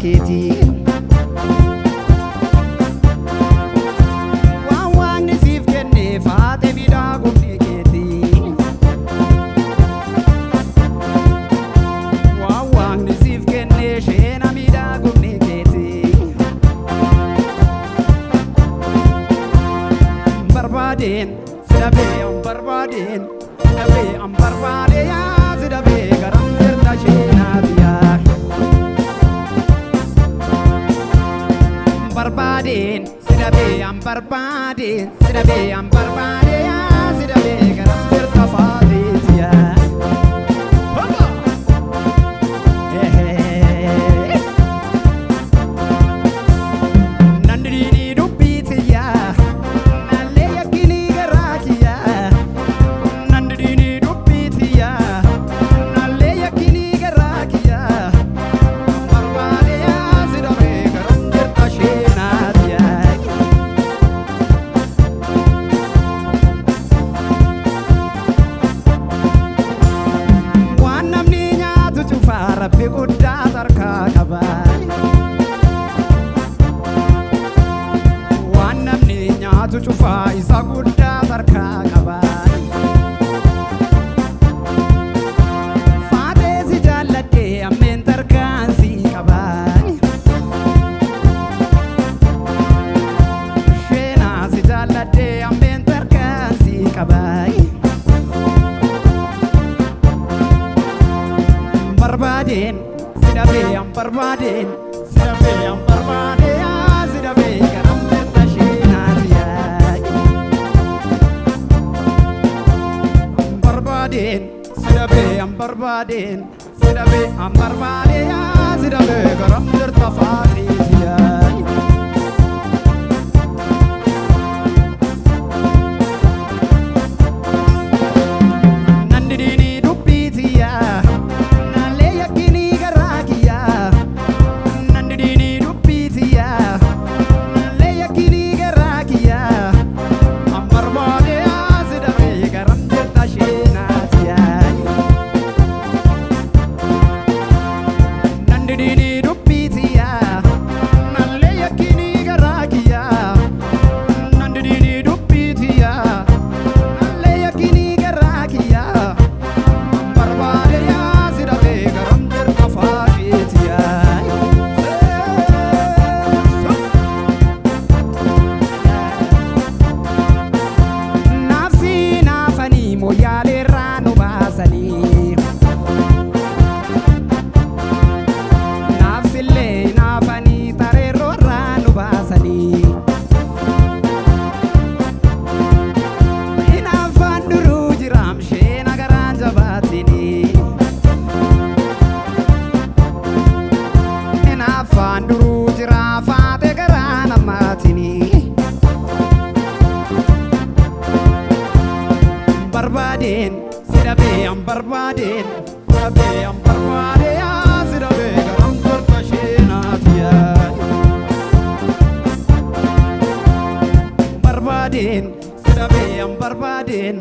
keeti waan siif kenne faate miidhaa gumne keeti waan siif kenne sheena miidhaa gumne keeti barbaadeen sidabee barbaadeen sidabee barbaadee yaa sidabee garam jirta sheenaatiyaa barbaadeen sidabee barbaadeen sidabee barbaadee yaa sidabee garam jirta faateetiyaa Rabbi guddaa tarkaa qaba waan namni nyaatu cufaa isa guddaa tarkaa qaba faatee si jaalladhee ammeen tarkaan si qaba sheenaa si jaalladhee ammeen tarkaan si qaba barbaadeen sidabee barbaadeen sidabee barbaadee yaa sidabee garam jirta sheenaatiyaa barbaadeen sidabee barbaadeen sidabee barbaadee yaa sidabee garam jirta faateetiyaa barbaadeen sidabee barbaadeen sidabee barbaadee yaa sidabee garam jirta sheenaatiyaa barbaadeen sidabee barbaadeen